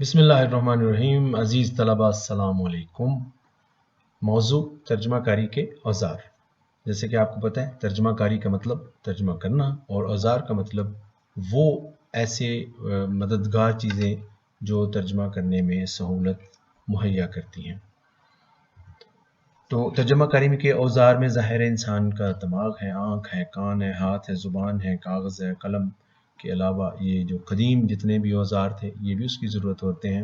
بسم اللہ الرحمن الرحیم. عزیز طلباء السلام علیکم. موضوع ترجمہ کاری کے اوزار. جیسے کہ آپ کو پتہ ہے ترجمہ کاری کا مطلب ترجمہ کرنا اور اوزار کا مطلب وہ ایسے مددگار چیزیں جو ترجمہ کرنے میں سہولت مہیا کرتی ہیں. تو ترجمہ کاری میں کے اوزار میں ظاہر انسان کا دماغ ہے، آنکھ ہے، کان ہے، ہاتھ ہے، زبان ہے، کاغذ ہے، قلم کے علاوہ یہ جو قدیم جتنے بھی اوزار تھے یہ بھی اس کی ضرورت ہوتے ہیں.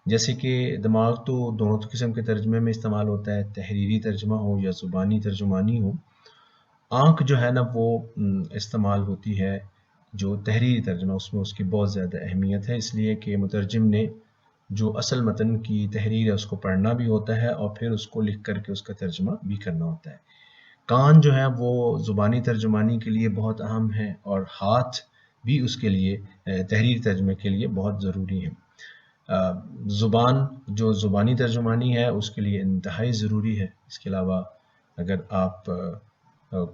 جیسے کہ دماغ تو دونوں قسم کے ترجمے میں استعمال ہوتا ہے، تحریری ترجمہ ہو یا زبانی ترجمانی ہو. آنکھ جو ہے نا وہ استعمال ہوتی ہے جو تحریری ترجمہ، اس میں اس کی بہت زیادہ اہمیت ہے، اس لیے کہ مترجم نے جو اصل متن کی تحریر ہے اس کو پڑھنا بھی ہوتا ہے اور پھر اس کو لکھ کر کے اس کا ترجمہ بھی کرنا ہوتا ہے. کان جو ہے وہ زبانی ترجمانی کے لیے بہت اہم ہے اور ہاتھ بھی اس کے لیے تحریر ترجمے کے لیے بہت ضروری ہے. زبان جو زبانی ترجمانی ہے اس کے لیے انتہائی ضروری ہے. اس کے علاوہ اگر آپ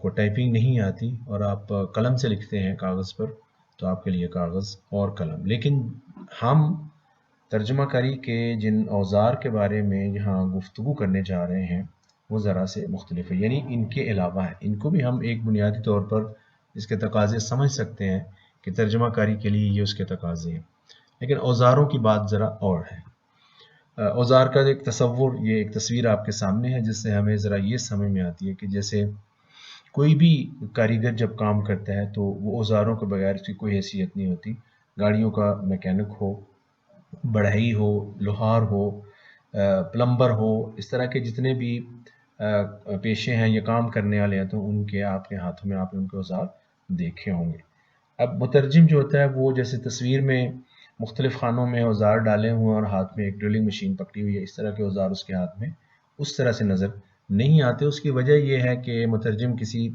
کو ٹائپنگ نہیں آتی اور آپ قلم سے لکھتے ہیں کاغذ پر تو آپ کے لیے کاغذ اور قلم. لیکن ہم ترجمہ کاری کے جن اوزار کے بارے میں یہاں گفتگو کرنے جا رہے ہیں وہ ذرا سے مختلف ہے، یعنی ان کے علاوہ ہے. ان کو بھی ہم ایک بنیادی طور پر اس کے تقاضے سمجھ سکتے ہیں کہ ترجمہ کاری کے لیے یہ اس کے تقاضے ہیں، لیکن اوزاروں کی بات ذرا اور ہے. اوزار کا ایک تصور، یہ ایک تصویر آپ کے سامنے ہے جس سے ہمیں ذرا یہ سمجھ میں آتی ہے کہ جیسے کوئی بھی کاریگر جب کام کرتا ہے تو وہ اوزاروں کے بغیر اس کی کوئی حیثیت نہیں ہوتی. گاڑیوں کا میکینک ہو، بڑھئی ہو، لوہار ہو، پلمبر ہو، اس طرح کے جتنے بھی پیشے ہیں یا کام کرنے والے ہیں تو ان کے آپ کے ہاتھوں میں آپ نے ان کے اوزار دیکھے ہوں گے. اب مترجم جو ہوتا ہے وہ جیسے تصویر میں مختلف خانوں میں اوزار ڈالے ہوئے اور ہاتھ میں ایک ڈرلنگ مشین پکڑی ہوئی ہے، اس طرح کے اوزار اس کے ہاتھ میں اس طرح سے نظر نہیں آتے. اس کی وجہ یہ ہے کہ مترجم کسی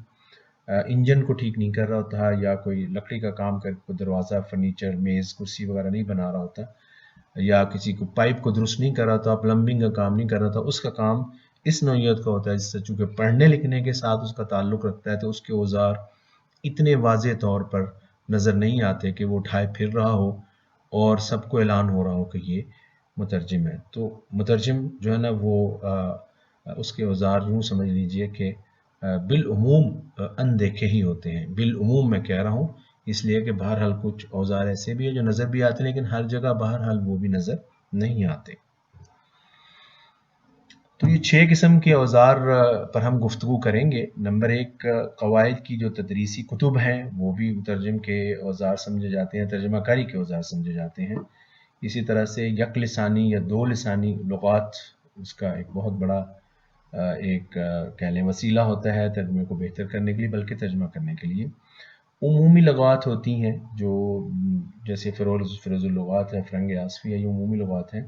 انجن کو ٹھیک نہیں کر رہا ہوتا یا کوئی لکڑی کا کام کر کے دروازہ، فرنیچر، میز، کرسی وغیرہ نہیں بنا رہا ہوتا، یا کسی کو پائپ کو درست نہیں کر رہا ہوتا، پلمبنگ کا کام نہیں کر رہا ہوتا. اس کا کام اس نوعیت کا ہوتا ہے جس سے چونکہ پڑھنے لکھنے کے ساتھ اس کا تعلق رکھتا ہے تو اس کے اوزار اتنے واضح طور پر نظر نہیں آتے کہ وہ اٹھائے پھر رہا ہو اور سب کو اعلان ہو رہا ہو کہ یہ مترجم ہے. تو مترجم جو ہے نا وہ اس کے اوزار یوں سمجھ لیجئے کہ بالعموم اندیکھے ہی ہوتے ہیں. بالعموم میں کہہ رہا ہوں اس لیے کہ بہرحال کچھ اوزار ایسے بھی ہیں جو نظر بھی آتے ہیں لیکن ہر جگہ بہرحال وہ بھی نظر نہیں آتے. تو یہ 6 قسم کے اوزار پر ہم گفتگو کریں گے. نمبر 1، قواعد کی جو تدریسی کتب ہیں وہ بھی مترجم کے اوزار سمجھے جاتے ہیں، ترجمہ کاری کے اوزار سمجھے جاتے ہیں. اسی طرح سے یک لسانی یا دو لسانی لغات اس کا ایک بہت بڑا ایک کہہ لیں وسیلہ ہوتا ہے ترجمے کو بہتر کرنے کے لیے، بلکہ ترجمہ کرنے کے لیے. عمومی لغات ہوتی ہیں جو جیسے فیروز اللغات ہے، فرنگ آصفی ہے، یہ عمومی لغات ہیں.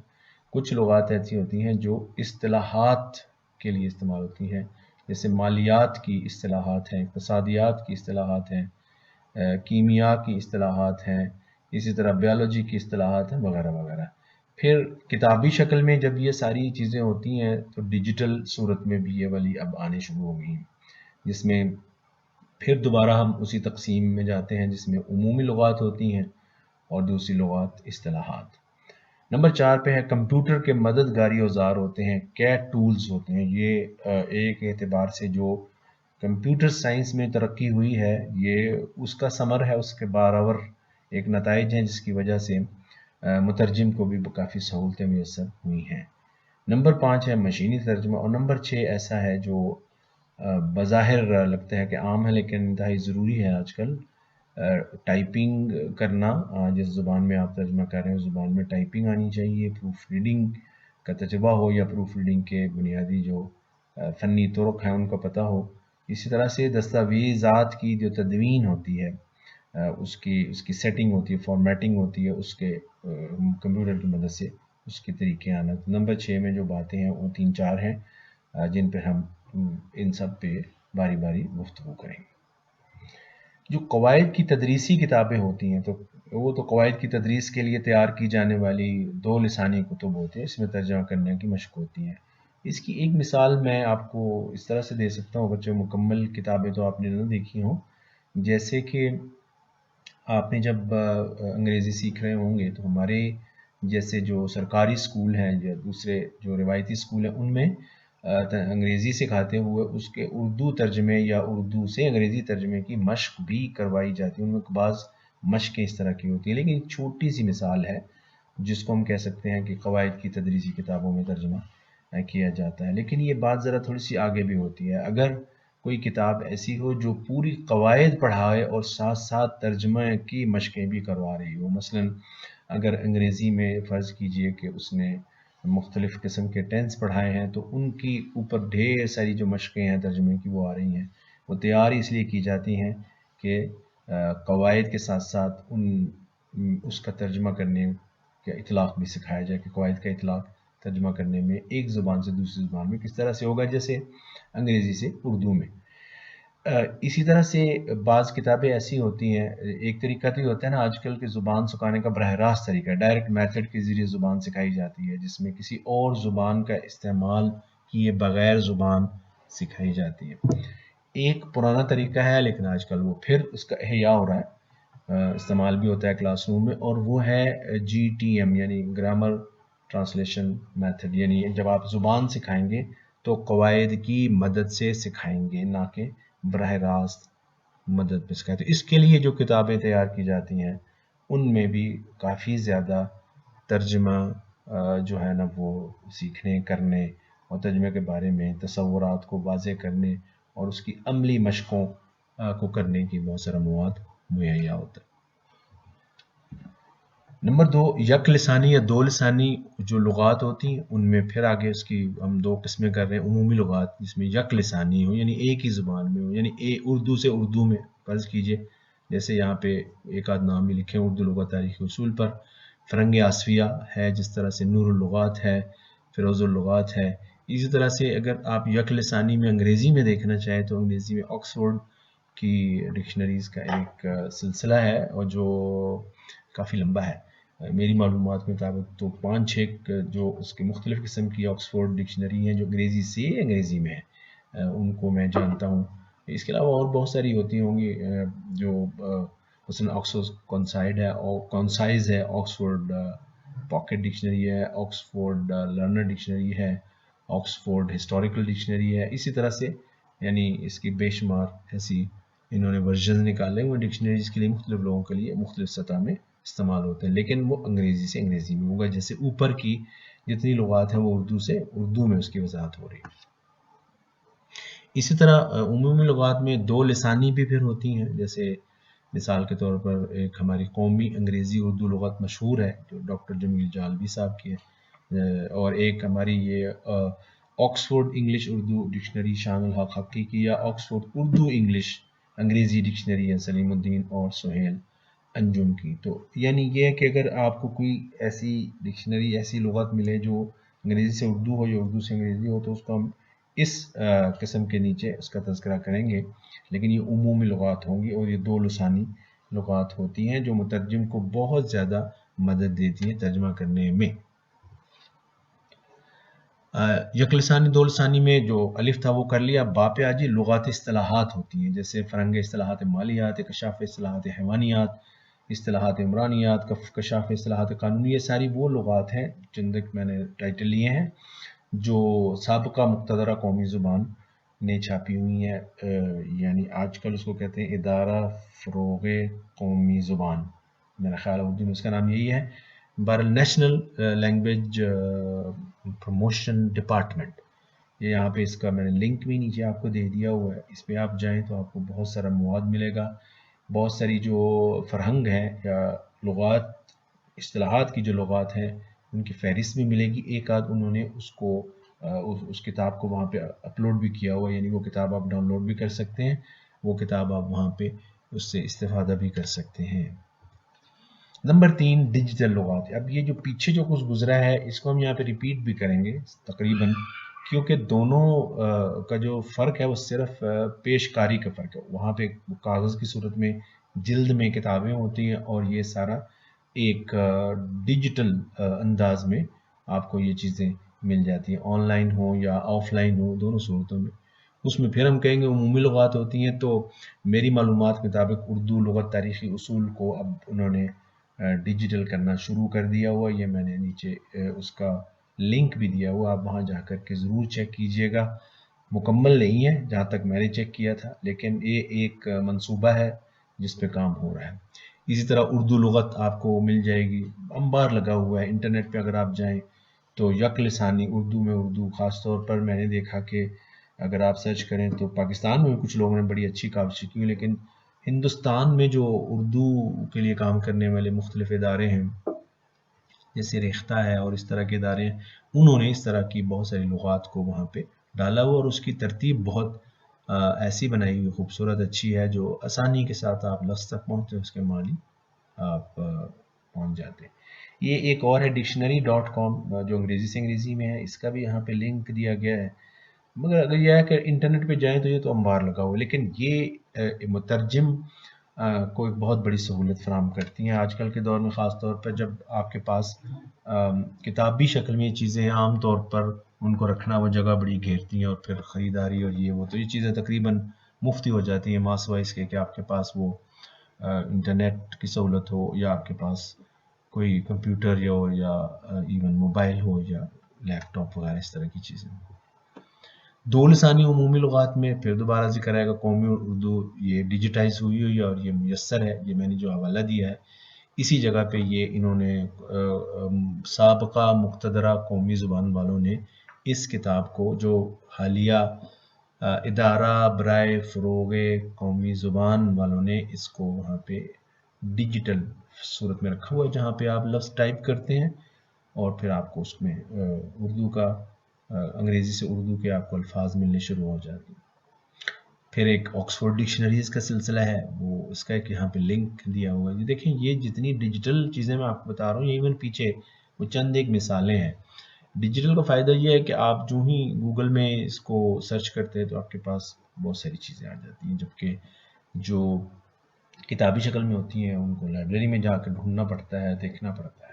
کچھ لغات ایسی ہوتی ہیں جو اصطلاحات کے لیے استعمال ہوتی ہیں، جیسے مالیات کی اصطلاحات ہیں، اقتصادیات کی اصطلاحات ہیں، کیمیا کی اصطلاحات ہیں، اسی طرح بیولوجی کی اصطلاحات ہیں وغیرہ وغیرہ. پھر کتابی شکل میں جب یہ ساری چیزیں ہوتی ہیں تو ڈیجیٹل صورت میں بھی یہ والی اب آنے شروع ہو گئی ہیں، جس میں پھر دوبارہ ہم اسی تقسیم میں جاتے ہیں جس میں عمومی لغات ہوتی ہیں اور دوسری لغات اصطلاحات. نمبر 4 پہ ہے کمپیوٹر کے مددگاری اوزار ہوتے ہیں، کیٹ ٹولز ہوتے ہیں. یہ ایک اعتبار سے جو کمپیوٹر سائنس میں ترقی ہوئی ہے یہ اس کا ثمر ہے، اس کے برابر ایک نتائج ہیں جس کی وجہ سے مترجم کو بھی کافی سہولتیں میسر ہوئی ہیں. نمبر 5 ہے مشینی ترجمہ، اور نمبر 6 ایسا ہے جو بظاہر لگتا ہے کہ عام ہے لیکن انتہائی ضروری ہے آج کل، ٹائپنگ کرنا. جس زبان میں آپ ترجمہ کر رہے ہیں اس زبان میں ٹائپنگ آنی چاہیے، پروف ریڈنگ کا تجربہ ہو یا پروف ریڈنگ کے بنیادی جو فنی طرق ہیں ان کا پتہ ہو. اسی طرح سے دستاویزات کی جو تدوین ہوتی ہے اس کی سیٹنگ ہوتی ہے، فارمیٹنگ ہوتی ہے، اس کے کمپیوٹر کی مدد سے اس کے طریقے آنا. نمبر 6 میں جو باتیں ہیں وہ 3-4 ہیں جن پہ ہم ان سب پہ باری باری گفتگو کریں گے. جو قواعد کی تدریسی کتابیں ہوتی ہیں تو وہ تو قواعد کی تدریس کے لیے تیار کی جانے والی 2 لسانی کتب ہوتی ہیں، اس میں ترجمہ کرنے کی مشق ہوتی ہے. اس کی ایک مثال میں آپ کو اس طرح سے دے سکتا ہوں، بچے مکمل کتابیں تو آپ نے نہ دیکھی ہوں، جیسے کہ آپ نے جب انگریزی سیکھ رہے ہوں گے تو ہمارے جیسے جو سرکاری اسکول ہیں یا دوسرے جو روایتی اسکول ہیں ان میں انگریزی سکھاتے ہوئے اس کے اردو ترجمے یا اردو سے انگریزی ترجمے کی مشق بھی کروائی جاتی ہے. ان میں بعض مشقیں اس طرح کی ہوتی ہیں، لیکن ایک چھوٹی سی مثال ہے جس کو ہم کہہ سکتے ہیں کہ قواعد کی تدریسی کتابوں میں ترجمہ کیا جاتا ہے. لیکن یہ بات ذرا تھوڑی سی آگے بھی ہوتی ہے. اگر کوئی کتاب ایسی ہو جو پوری قواعد پڑھائے اور ساتھ ساتھ ترجمہ کی مشقیں بھی کروا رہی ہو، مثلا اگر انگریزی میں فرض کیجئے کہ اس نے مختلف قسم کے ٹینس پڑھائے ہیں تو ان کی اوپر ڈھیر ساری جو مشقیں ہیں ترجمے کی وہ آ رہی ہیں. وہ تیار اس لیے کی جاتی ہیں کہ قواعد کے ساتھ ساتھ اس کا ترجمہ کرنے کا اطلاق بھی سکھایا جائے کہ قواعد کا اطلاق ترجمہ کرنے میں ایک زبان سے دوسری زبان میں کس طرح سے ہوگا، جیسے انگریزی سے اردو میں. اسی طرح سے بعض کتابیں ایسی ہوتی ہیں، ایک طریقہ تو یہ ہوتا ہے نا آج کل کے زبان سکھانے کا براہ راست طریقہ، ڈائریکٹ میتھڈ کے ذریعے زبان سکھائی جاتی ہے جس میں کسی اور زبان کا استعمال کیے بغیر زبان سکھائی جاتی ہے. ایک پرانا طریقہ ہے لیکن آج کل وہ پھر اس کا احیاء ہو رہا ہے، استعمال بھی ہوتا ہے کلاس روم میں، اور وہ ہے GTM یعنی گرامر ٹرانسلیشن میتھڈ. یعنی جب آپ زبان سکھائیں گے تو قواعد کی مدد سے سکھائیں گے، نہ کہ براہ راست مدد پہ سکھائیں. تو اس کے لیے جو کتابیں تیار کی جاتی ہیں ان میں بھی کافی زیادہ ترجمہ جو ہے نا وہ سیکھنے کرنے اور ترجمے کے بارے میں تصورات کو واضح کرنے اور اس کی عملی مشقوں کو کرنے کی بہت سارا مواد مہیا ہوتا ہے. نمبر 2، یک لسانی یا دو لسانی جو لغات ہوتی ہیں ان میں پھر آگے اس کی ہم دو قسمیں کر رہے ہیں. عمومی لغات جس میں یک لسانی ہو یعنی ایک ہی زبان میں ہو، یعنی اردو سے اردو میں فرض کیجئے، جیسے یہاں پہ ایک آدھ نام بھی لکھے ہیں اردو لغت تاریخی اصول پر. فرنگ آصفیہ ہے، جس طرح سے نور اللغات ہے، فیروز اللغات ہے. اسی طرح سے اگر آپ یک لسانی میں انگریزی میں دیکھنا چاہیں تو انگریزی میں آکسفورڈ کی ڈکشنریز کا ایک سلسلہ ہے اور جو کافی لمبا ہے. میری معلومات کے مطابق تو 5-6 جو اس کے مختلف قسم کی آکسفورڈ ڈکشنری ہیں جو انگریزی سے انگریزی میں ہیں، ان کو میں جانتا ہوں. اس کے علاوہ اور بہت ساری ہوتی ہوں گی جو مثلا آکسفورڈ کونسائڈ ہے اور کونسائز ہے، آکسفورڈ پاکٹ ڈکشنری ہے، آکسفورڈ لرنر ڈکشنری ہے، آکسفورڈ ہسٹوریکل ڈکشنری ہے. اسی طرح سے یعنی اس کی بے شمار ایسی انہوں نے ورژن نکالے ہوئے ڈکشنریز کے لیے مختلف لوگوں کے لیے مختلف سطح میں استعمال ہوتے ہیں، لیکن وہ انگریزی سے انگریزی میں ہوگا. جیسے اوپر کی جتنی لغات ہیں وہ اردو سے اردو میں اس کی وضاحت ہو رہی ہے. اسی طرح عمومی لغات میں دو لسانی بھی پھر ہوتی ہیں. جیسے مثال کے طور پر ایک ہماری قومی انگریزی اردو لغت مشہور ہے جو ڈاکٹر جمیل جالبی صاحب کی ہے، اور ایک ہماری یہ آکسفورڈ انگلش اردو ڈکشنری شان الحق حقی کی یا آکسفورڈ اردو انگلش انگریزی ڈکشنری ہے سلیم الدین اور سہیل انجم کی. تو یعنی یہ ہے کہ اگر آپ کو کوئی ایسی ڈکشنری ایسی لغت ملے جو انگریزی سے اردو ہو یا اردو سے انگریزی ہو تو اس کو ہم اس قسم کے نیچے اس کا تذکرہ کریں گے. لیکن یہ عمومی لغات ہوں گی اور یہ دو لسانی لغات ہوتی ہیں جو مترجم کو بہت زیادہ مدد دیتی ہیں ترجمہ کرنے میں. یک لسانی دو لسانی میں جو الف تھا وہ کر لیا. با پہ آجی لغات اصطلاحات ہوتی ہیں، جیسے فرنگ اصطلاحات مالیات، کشاف اصطلاحات حیوانیات، اصطلاحات عمرانیات، کشاف اصطلاحات قانونی. یہ ساری وہ لغات ہیں جن تک میں نے ٹائٹل لیے ہیں جو سابقہ مقتدرہ قومی زبان نے چھاپی ہوئی ہیں. یعنی آج کل اس کو کہتے ہیں ادارہ فروغ قومی زبان، میرا خیال ہے اردو میں اس کا نام یہی ہے. National language promotion department. یہ یہاں پہ اس کا میں نے لنک بھی نیچے آپ کو دے دیا ہوا ہے، اس پہ آپ جائیں تو آپ کو بہت سارا مواد ملے گا. بہت ساری جو فرہنگ ہیں یا لغات اصطلاحات کی جو لغات ہیں ان کی فہرست بھی ملے گی. ایک آدھ انہوں نے اس کو اس کتاب کو وہاں پہ اپلوڈ بھی کیا ہوا ہے، یعنی وہ کتاب آپ ڈاؤن لوڈ بھی کر سکتے ہیں، وہ کتاب آپ وہاں پہ اس سے استفادہ بھی کر سکتے ہیں. نمبر 3، ڈیجیٹل لغات. اب یہ جو پیچھے جو کچھ گزرا ہے اس کو ہم یہاں پہ ریپیٹ بھی کریں گے تقریباً، کیونکہ دونوں کا جو فرق ہے وہ صرف پیش کاری کا فرق ہے. وہاں پہ کاغذ کی صورت میں جلد میں کتابیں ہوتی ہیں اور یہ سارا ایک ڈیجیٹل انداز میں آپ کو یہ چیزیں مل جاتی ہیں، آن لائن ہو یا آف لائن ہو، دونوں صورتوں میں. اس میں پھر ہم کہیں گے عمومی لغات ہوتی ہیں. تو میری معلومات کے مطابق اردو لغت تاریخی اصول کو اب انہوں نے ڈیجیٹل کرنا شروع کر دیا ہوا. یہ میں نے نیچے اس کا لنک بھی دیا ہوا, آپ وہاں جا کر کے ضرور چیک کیجئے گا. مکمل نہیں ہے جہاں تک میں نے چیک کیا تھا, لیکن یہ ایک منصوبہ ہے جس پہ کام ہو رہا ہے. اسی طرح اردو لغت آپ کو مل جائے گی, انبار لگا ہوا ہے انٹرنیٹ پہ. اگر آپ جائیں تو یک لسانی اردو میں اردو, خاص طور پر میں نے دیکھا کہ اگر آپ سرچ کریں تو پاکستان میں بھی کچھ لوگوں نے بڑی اچھی کاوشیں کی, لیکن ہندوستان میں جو اردو کے لیے کام کرنے والے مختلف ادارے ہیں جیسے ریختہ ہے اور اس طرح کے ادارے ہیں, انہوں نے اس طرح کی بہت ساری لغات کو وہاں پہ ڈالا ہوا, اور اس کی ترتیب بہت ایسی بنائی ہوئی خوبصورت اچھی ہے جو آسانی کے ساتھ آپ لفظ تک پہنچتے اس کے معنی آپ پہنچ جاتے ہیں. یہ ایک اور ہے ڈکشنری.com جو انگریزی سے انگریزی میں ہے, اس کا بھی یہاں پہ لنک دیا گیا ہے. مگر اگر یہ ہے کہ انٹرنیٹ پہ جائیں تو یہ تو انبار لگا ہوا, لیکن یہ مترجم کو ایک بہت بڑی سہولت فراہم کرتی ہیں آج کل کے دور میں, خاص طور پر جب آپ کے پاس کتابی شکل میں یہ چیزیں عام طور پر ان کو رکھنا وہ جگہ بڑی گھیرتی ہیں, اور پھر خریداری اور یہ وہ, تو یہ چیزیں تقریباً مفت ہو جاتی ہیں ماں سوائے اس کے کہ آپ کے پاس وہ انٹرنیٹ کی سہولت ہو, یا آپ کے پاس کوئی کمپیوٹر یا ایون موبائل ہو یا لیپ ٹاپ وغیرہ اس طرح کی چیزیں. دو لسانی عمومی لغات میں پھر دوبارہ ذکر آئے گا. قومی اردو یہ ڈیجیٹائز ہوئی اور یہ میسر ہے, یہ میں نے جو حوالہ دیا ہے اسی جگہ پہ یہ انہوں نے سابقہ مقتدرہ قومی زبان والوں نے اس کتاب کو, جو حالیہ ادارہ برائے فروغ قومی زبان والوں نے اس کو وہاں پہ ڈیجیٹل صورت میں رکھا ہوا ہے, جہاں پہ آپ لفظ ٹائپ کرتے ہیں اور پھر آپ کو اس میں اردو کا انگریزی سے اردو کے آپ کو الفاظ ملنے شروع ہو جاتے ہیں. پھر ایک آکسفورڈ ڈکشنریز کا سلسلہ ہے, وہ اس کا ایک یہاں پہ لنک دیا ہوا ہے. یہ دیکھیں, یہ جتنی ڈیجیٹل چیزیں میں آپ کو بتا رہا ہوں, یہ ایون پیچھے وہ چند ایک مثالیں ہیں. ڈیجیٹل کا فائدہ یہ ہے کہ آپ جو ہی گوگل میں اس کو سرچ کرتے ہیں تو آپ کے پاس بہت ساری چیزیں آ جاتی ہیں, جبکہ جو کتابی شکل میں ہوتی ہیں ان کو لائبریری میں جا کے ڈھونڈنا پڑتا ہے, دیکھنا پڑتا ہے.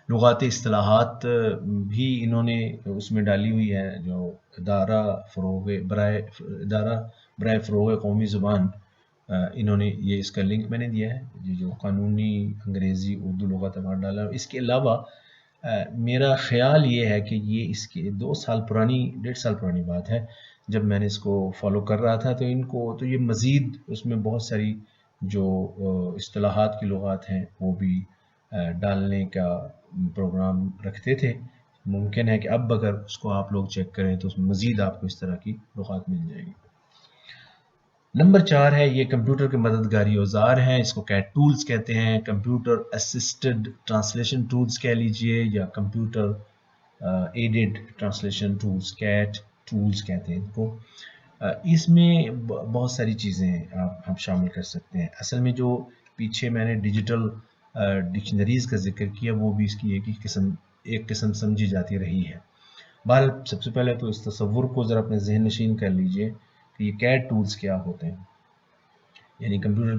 لغاتی اصطلاحات بھی انہوں نے اس میں ڈالی ہوئی ہے, جو ادارہ برائے فروغ قومی زبان, انہوں نے یہ اس کا لنک میں نے دیا ہے, جو قانونی انگریزی اردو لغات ایوارڈ ڈالا. اس کے علاوہ میرا خیال یہ ہے کہ یہ اس کے 1.5 سال پرانی بات ہے, جب میں نے اس کو فالو کر رہا تھا تو یہ مزید اس میں بہت ساری جو اصطلاحات کی لغات ہیں وہ بھی ڈالنے کا پروگرام رکھتے تھے. ممکن ہے کہ اب اگر اس کو آپ لوگ چیک کریں تو اس میں مزید آپ کو اس طرح کی لغات مل جائے گی. نمبر 4 ہے, یہ کمپیوٹر کے مددگاری اوزار ہیں, اس کو کیٹ ٹولز کہتے ہیں, کمپیوٹر اسسٹڈ ٹرانسلیشن ٹولز کہہ لیجئے, یا computer aided translation tools, CAT tools کہتے ہیں ان کو. اس میں بہت ساری چیزیں آپ شامل کر سکتے ہیں. اصل میں جو پیچھے میں نے ڈیجیٹل ڈکشنریز کا ذکر کیا وہ بھی اس کی ایک قسم سمجھی جاتی رہی ہے. بہرحال سب سے پہلے تو اس تصور کو ذرا اپنے ذہن نشین کر لیجئے کہ یہ کیٹ ٹولز کیا ہوتے ہیں, یعنی کمپیوٹر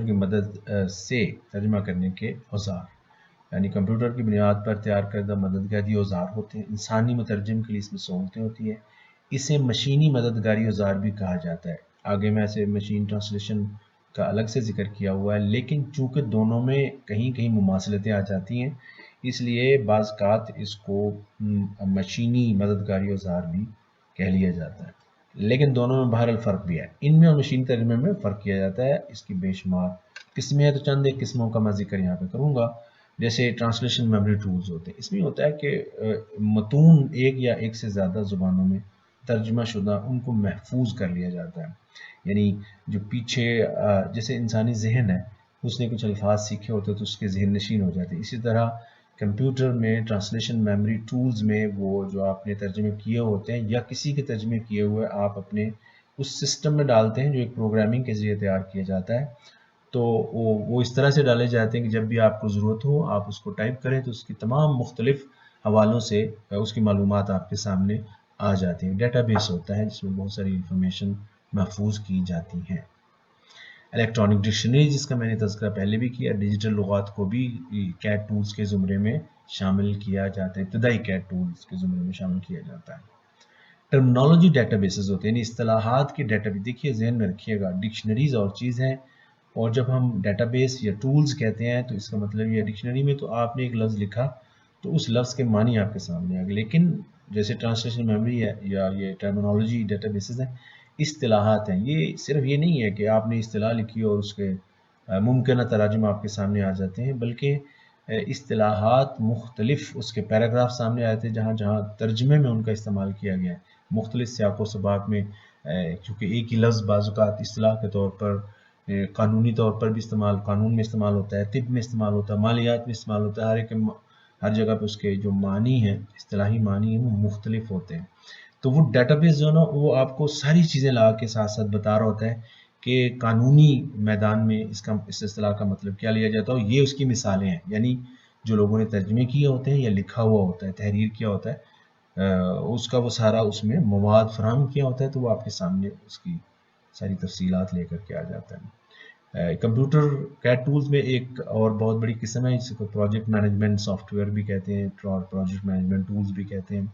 کی مدد سے ترجمہ کرنے کے اوزار, یعنی کمپیوٹر کی بنیاد پر تیار کردہ مددگاری اوزار ہوتے ہیں. انسانی مترجم کے لیے اس میں سہولتیں ہوتی ہیں. اسے مشینی مددگاری اوزار بھی کہا جاتا ہے. آگے میں اسے مشین ٹرانسلیشن کا الگ سے ذکر کیا ہوا ہے, لیکن چونکہ دونوں میں کہیں مماثلتیں آ جاتی ہیں, اس لیے بعض اوقات اس کو مشینی مددگاری اوزار بھی کہہ لیا جاتا ہے. لیکن دونوں میں بہرحال فرق بھی ہے. ان میں اور مشین ترجمے میں فرق کیا جاتا ہے. اس کی بے شمار قسمیں ہیں, تو چند ایک قسموں کا میں ذکر یہاں پہ کروں گا. جیسے ٹرانسلیشن میموری ٹولز ہوتے ہیں, اس میں ہوتا ہے کہ متون ایک یا ایک سے زیادہ زبانوں میں ترجمہ شدہ ان کو محفوظ کر لیا جاتا ہے. یعنی جو پیچھے جیسے انسانی ذہن ہے, اس نے کچھ الفاظ سیکھے ہوتے تو اس کے ذہن نشین ہو جاتے. اسی طرح کمپیوٹر میں ٹرانسلیشن میموری ٹولز میں وہ جو آپ نے ترجمے کیے ہوتے ہیں یا کسی کے ترجمے کیے ہوئے آپ اپنے اس سسٹم میں ڈالتے ہیں جو ایک پروگرامنگ کے ذریعے تیار کیا جاتا ہے, تو وہ اس طرح سے ڈالے جاتے ہیں کہ جب بھی آپ کو ضرورت ہو آپ اس کو ٹائپ کریں تو اس کی تمام مختلف حوالوں سے اس کی معلومات آپ کے سامنے آ جاتی ہیں. ڈیٹا بیس ہوتا ہے جس میں بہت ساری انفارمیشن محفوظ کی جاتی ہیں. الیکٹرانک ڈکشنری جس کا میں نے تذکرہ پہلے بھی کیا, ڈیجیٹل لغات کو بھی کیٹ ٹولز کے زمرے میں شامل کیا جاتا ہے, ابتدائی کیٹ ٹولز کے زمرے میں شامل کیا جاتا ہے. ٹرمنالوجی ڈیٹا بیسز ہوتے ہیں, یعنی اصطلاحات کے ڈیٹا بیس. دیکھیے ذہن میں رکھیے گا, ڈکشنریز اور چیز ہیں اور جب ہم ڈیٹا بیس یا ٹولز کہتے ہیں تو اس کا مطلب یہ ڈکشنری میں تو آپ نے ایک لفظ لکھا تو اس لفظ کے معنی آپ کے سامنے آ گئے، لیکن جیسے ٹرانسلیشن میموری ہے یا یہ ٹرمینالوجی ڈیٹا بیسز ہیں، اصطلاحات ہیں، یہ صرف یہ نہیں ہے کہ آپ نے اصطلاح لکھی اور اس کے ممکنہ تراجم آپ کے سامنے آ جاتے ہیں، بلکہ اصطلاحات مختلف اس کے پیراگراف سامنے آئے تھے جہاں جہاں ترجمے میں ان کا استعمال کیا گیا ہے مختلف سیاق و سباق میں، کیونکہ ایک ہی لفظ بعض اوقات اصطلاح کے طور پر قانونی طور پر بھی قانون میں استعمال ہوتا ہے، طب میں استعمال ہوتا ہے، مالیات میں استعمال ہوتا ہے، ہر جگہ پہ اس کے جو معنی ہیں، اصطلاحی معنی ہیں، وہ مختلف ہوتے ہیں۔ تو وہ ڈیٹا بیس جو ہے نا وہ آپ کو ساری چیزیں لا کے ساتھ ساتھ بتا رہا ہوتا ہے کہ قانونی میدان میں اس اصطلاح کا مطلب کیا لیا جاتا ہے، اور یہ اس کی مثالیں ہیں، یعنی جو لوگوں نے ترجمے کیے ہوتے ہیں یا لکھا ہوا ہوتا ہے، تحریر کیا ہوتا ہے، اس کا وہ سارا اس میں مواد فراہم کیا ہوتا ہے، تو وہ آپ کے سامنے اس کی ساری تفصیلات لے کر کے آ جاتا ہے۔ کمپیوٹر کیٹ ٹولز میں ایک اور بہت بڑی قسم ہے جس کو پروجیکٹ مینجمنٹ سافٹ ویئر بھی کہتے ہیں، پروجیکٹ مینجمنٹ ٹولز بھی کہتے ہیں۔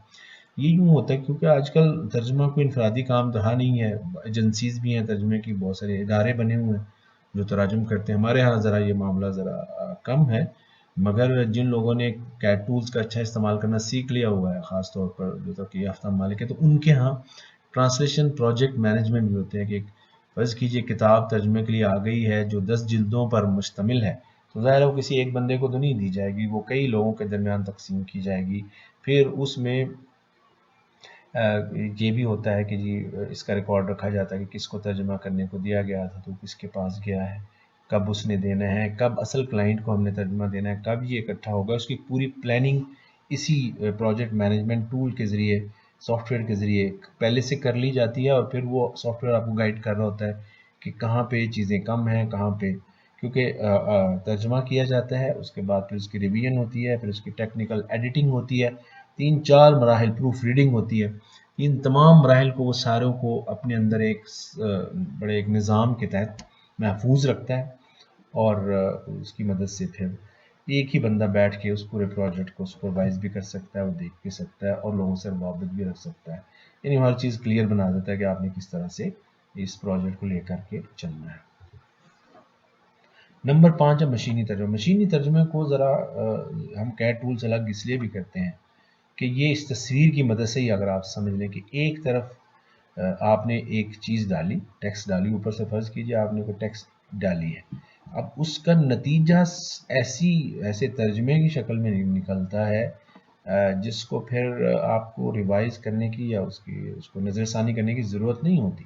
یہ یوں ہوتا ہے کیونکہ آج کل ترجمہ کوئی انفرادی کام رہا نہیں ہے، ایجنسیز بھی ہیں ترجمے کی، بہت سارے ادارے بنے ہوئے ہیں جو تراجم کرتے ہیں۔ ہمارے ہاں ذرا یہ معاملہ ذرا کم ہے، مگر جن لوگوں نے کیٹ ٹولز کا اچھا استعمال کرنا سیکھ لیا ہوا ہے، خاص طور پر جو ترقی یافتہ ممالک ہے، تو ان کے ہاں ٹرانسلیشن پروجیکٹ مینجمنٹ بھی ہوتے ہیں کہ فرض کیجئے کتاب ترجمے کے لیے آ گئی ہے جو 10 جلدوں پر مشتمل ہے، تو ظاہر ہے وہ کسی ایک بندے کو تو نہیں دی جائے گی، وہ کئی لوگوں کے درمیان تقسیم کی جائے گی۔ پھر اس میں یہ بھی ہوتا ہے کہ جی اس کا ریکارڈ رکھا جاتا ہے کہ کس کو ترجمہ کرنے کو دیا گیا تھا، تو کس کے پاس گیا ہے، کب اس نے دینا ہے، کب اصل کلائنٹ کو ہم نے ترجمہ دینا ہے، کب یہ اکٹھا ہوگا، اس کی پوری پلاننگ اسی پروجیکٹ مینجمنٹ ٹول کے ذریعے، سافٹ ویئر کے ذریعے پہلے سے کر لی جاتی ہے، اور پھر وہ سافٹ ویئر آپ کو گائیڈ کر رہا ہوتا ہے کہ کہاں پہ چیزیں کم ہیں، کہاں پہ، کیونکہ ترجمہ کیا جاتا ہے، اس کے بعد پھر اس کی ریویژن ہوتی ہے، پھر اس کی ٹیکنیکل ایڈیٹنگ ہوتی ہے، 3-4 مراحل، پروف ریڈنگ ہوتی ہے۔ ان تمام مراحل کو وہ ساروں کو اپنے اندر ایک بڑے ایک نظام کے تحت محفوظ رکھتا ہے، اور اس کی مدد سے پھر ایک ہی بندہ بیٹھ کے اس پورے پروجیکٹ کو سپروائز بھی کر سکتا ہے، وہ دیکھ بھی سکتا ہے، اور لوگوں سے روابط بھی رکھ سکتا ہے، یعنی ہر چیز کلیئر بنا دیتا ہے کہ آپ نے کس طرح سے اس پروجیکٹ کو لے کر کے چلنا ہے۔ نمبر 5 ہے مشینی ترجمہ۔ مشینی ترجمے کو ذرا ہم کیٹ ٹول سے الگ اس لیے بھی کرتے ہیں کہ یہ اس تصویر کی مدد سے ہی اگر آپ سمجھ لیں کہ ایک طرف آپ نے ایک چیز ڈالی، ٹیکسٹ ڈالی، اوپر سے فرض کیجئے آپ نے کوئی ٹیکسٹ ڈالی ہے، اب اس کا نتیجہ ایسے ترجمے کی شکل میں نکلتا ہے جس کو پھر آپ کو ریوائز کرنے کی یا اس کو نظر ثانی کرنے کی ضرورت نہیں ہوتی،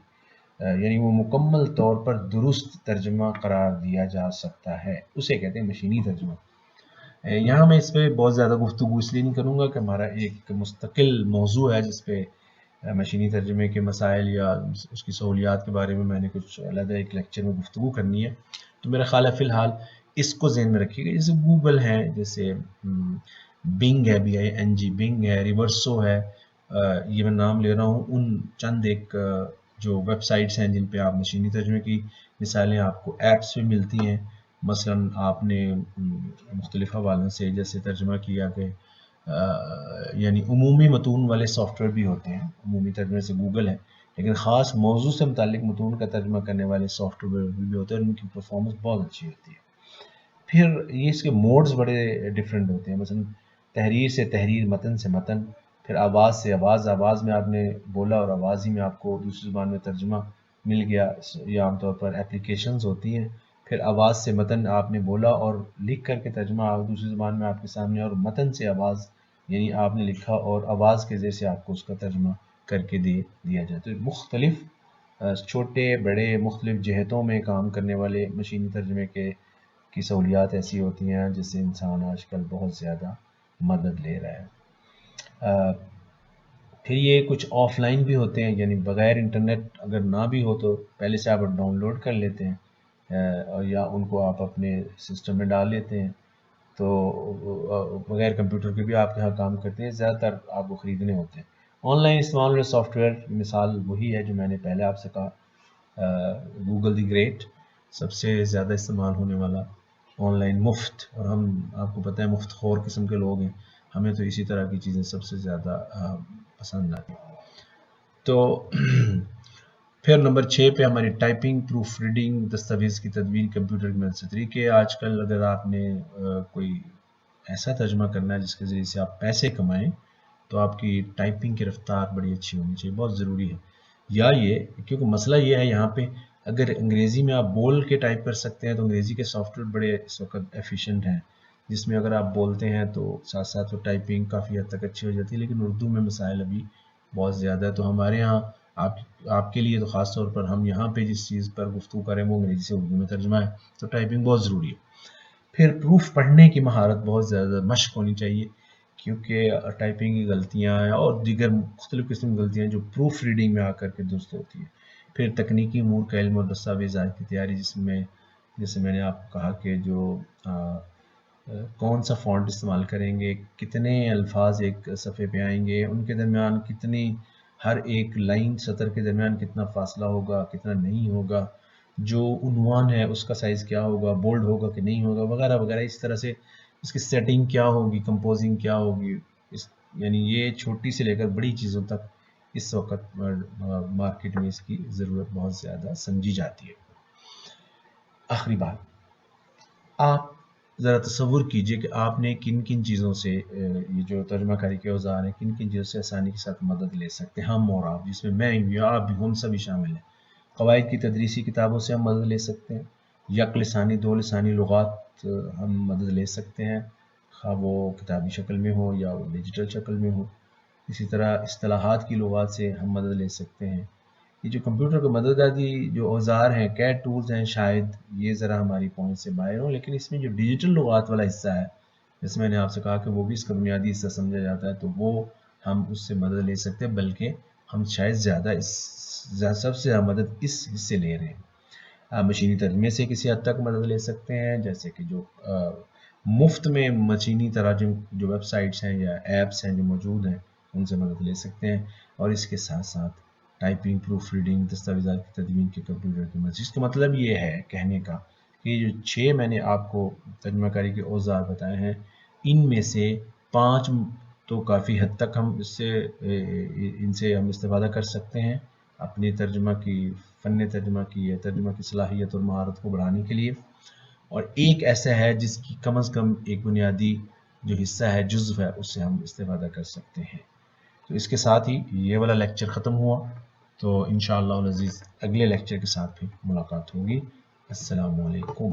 یعنی وہ مکمل طور پر درست ترجمہ قرار دیا جا سکتا ہے، اسے کہتے ہیں مشینی ترجمہ۔ یہاں میں اس پہ بہت زیادہ گفتگو اس لیے نہیں کروں گا کہ ہمارا ایک مستقل موضوع ہے جس پہ مشینی ترجمے کے مسائل یا اس کی سہولیات کے بارے میں میں نے کچھ علیحدہ ایک لیکچر میں گفتگو کرنی ہے، تو میرا خیال ہے فی الحال اس کو ذہن میں رکھیے گا، جیسے گوگل ہے، جیسے بنگ ہے، BING بنگ ہے، ریورسو ہے، یہ میں نام لے رہا ہوں ان چند ایک جو ویب سائٹس ہیں جن پہ آپ مشینی ترجمے کی مثالیں آپ کو ایپس پہ ملتی ہیں۔ مثلا آپ نے مختلف حوالوں سے جیسے ترجمہ کیا کہ یعنی عمومی متون والے سافٹ ویئر بھی ہوتے ہیں، عمومی ترجمے سے گوگل ہے، لیکن خاص موضوع سے متعلق متون کا ترجمہ کرنے والے سافٹ ویئر بھی ہوتے ہیں، ان کی پرفارمنس بہت اچھی ہوتی ہے۔ پھر یہ اس کے موڈز بڑے ڈفرینٹ ہوتے ہیں، مثلا تحریر سے تحریر، متن سے متن، پھر آواز سے آواز، آواز میں آپ نے بولا اور آواز ہی میں آپ کو دوسری زبان میں ترجمہ مل گیا، یہ عام طور پر اپلیکیشنز ہوتی ہیں۔ پھر آواز سے متن آپ نے بولا اور لکھ کر کے ترجمہ دوسری زبان میں آپ کے سامنے، اور متن سے آواز یعنی آپ نے لکھا اور آواز کے ذریعے سے آپ کو اس کا ترجمہ کر کے دیا جاتا ہے۔ مختلف چھوٹے بڑے مختلف جہتوں میں کام کرنے والے مشینی ترجمے کی سہولیات ایسی ہوتی ہیں جس سے انسان آج کل بہت زیادہ مدد لے رہا ہے۔ پھر یہ کچھ آف لائن بھی ہوتے ہیں، یعنی بغیر انٹرنیٹ اگر نہ بھی ہو تو پہلے سے آپ ڈاؤن لوڈ کر لیتے ہیں، یا ان کو آپ اپنے سسٹم میں ڈال لیتے ہیں، تو بغیر کمپیوٹر کے بھی آپ کے یہاں کام کرتے ہیں، زیادہ تر آپ کو خریدنے ہوتے ہیں۔ آن لائن استعمال والے سافٹ ویئر مثال وہی ہے جو میں نے پہلے آپ سے کہا، گوگل دی گریٹ سب سے زیادہ استعمال ہونے والا آن لائن مفت، اور ہم آپ کو پتہ ہے مفت خور قسم کے لوگ ہیں، ہمیں تو اسی طرح کی چیزیں سب سے زیادہ پسند آتی ہیں۔ تو پھر نمبر 6 پہ ہماری ٹائپنگ، پروف ریڈنگ، دستاویز کی تدوین کمپیوٹر کی مدد سے طریقے. آج کل اگر آپ نے کوئی ایسا ترجمہ کرنا ہے جس کے ذریعے سے آپ پیسے کمائیں تو آپ کی ٹائپنگ کی رفتار بڑی اچھی ہونی چاہیے، بہت ضروری ہے. یا یہ کیونکہ مسئلہ یہ ہے یہاں پہ اگر انگریزی میں آپ بول کے ٹائپ کر سکتے ہیں تو انگریزی کے سافٹ ویئر بڑے اس وقت ایفیشینٹ ہیں، جس میں اگر آپ بولتے ہیں تو ساتھ ساتھ وہ ٹائپنگ کافی حد تک اچھی ہو جاتی ہے. لیکن اردو میں مسائل ابھی بہت زیادہ ہے، تو ہمارے یہاں آپ کے لیے تو خاص طور پر ہم یہاں پہ جس چیز پر گفتگو کریں وہ انگریزی سے اردو میں ترجمہ ہے، تو ٹائپنگ بہت ضروری ہے. پھر پروف پڑھنے کی مہارت بہت زیادہ مشق ہونی چاہیے، کیونکہ ٹائپنگ کی غلطیاں اور دیگر مختلف قسم کی غلطیاں جو پروف ریڈنگ میں آ کر کے درست ہوتی ہیں. پھر تکنیکی امور کا علم اور دستاویزات کی تیاری، جس میں جیسے میں نے آپ کو کہا کہ جو کون سا فونٹ استعمال کریں گے، کتنے الفاظ ایک صفحے پہ آئیں گے، ان کے درمیان کتنی، ہر ایک لائن سطر کے درمیان کتنا فاصلہ ہوگا، کتنا نہیں ہوگا، جو عنوان ہے اس کا سائز کیا ہوگا، بولڈ ہوگا کہ نہیں ہوگا، وغیرہ وغیرہ. اس طرح سے اس کی سیٹنگ کیا ہوگی، کمپوزنگ کیا ہوگی، یعنی یہ چھوٹی سے لے کر بڑی چیزوں تک اس وقت مارکیٹ میں اس کی ضرورت بہت زیادہ سمجھی جاتی ہے. آخری بات، آپ ذرا تصور کیجئے کہ آپ نے کن کن چیزوں سے یہ جو ترجمہ کاری کے اوزار ہیں کن کن چیزوں سے آسانی کے ساتھ مدد لے سکتے ہیں، ہم اور آپ، جس میں میں بھی، آپ بھی، ہم سبھی شامل ہیں. قواعد کی تدریسی کتابوں سے ہم مدد لے سکتے ہیں، یک لسانی، دو لسانی لغات ہم مدد لے سکتے ہیں، خواہ وہ کتابی شکل میں ہو یا وہ ڈیجیٹل شکل میں ہو. اسی طرح اصطلاحات کی لغات سے ہم مدد لے سکتے ہیں. یہ جو کمپیوٹر کے مددگاری جو اوزار ہیں، کیٹ ٹولز ہیں، شاید یہ ذرا ہماری پہنچ سے باہر ہوں، لیکن اس میں جو ڈیجیٹل لغات والا حصہ ہے، جیسے میں نے آپ سے کہا کہ وہ بھی اس کا بنیادی حصہ سمجھا جاتا ہے، تو وہ ہم اس سے مدد لے سکتے ہیں، بلکہ ہم شاید سب سے زیادہ مدد اس حصے لے رہے ہیں. مشینی ترجمے سے کسی حد تک مدد لے سکتے ہیں، جیسے کہ جو مفت میں مشینی تراجم جو ویب سائٹس ہیں یا ایپس ہیں جو موجود ہیں ان سے مدد لے سکتے ہیں. اور اس کے ساتھ ساتھ ٹائپنگ، پروف ریڈنگ، دستاویزات کی تدوین کے کمپیوٹر کی مدد. اس کا مطلب یہ ہے کہنے کا کہ یہ جو 6 میں نے آپ کو ترجمہ کاری کے اوزار بتائے ہیں، ان میں سے 5 تو کافی حد تک ہم ان سے ہم استفادہ کر سکتے ہیں اپنی ترجمہ کی، فن ترجمہ کی یا ترجمہ کی صلاحیت اور مہارت کو بڑھانے کے لیے. اور ایک ایسا ہے جس کی کم از کم ایک بنیادی جو حصہ ہے، جزو ہے، اس سے ہم استفادہ کر سکتے ہیں. تو اس کے ساتھ ہی یہ والا لیکچر ختم ہوا، تو انشاءاللہ العزیز اگلے لیکچر کے ساتھ پھر ملاقات ہوگی. السلام علیکم.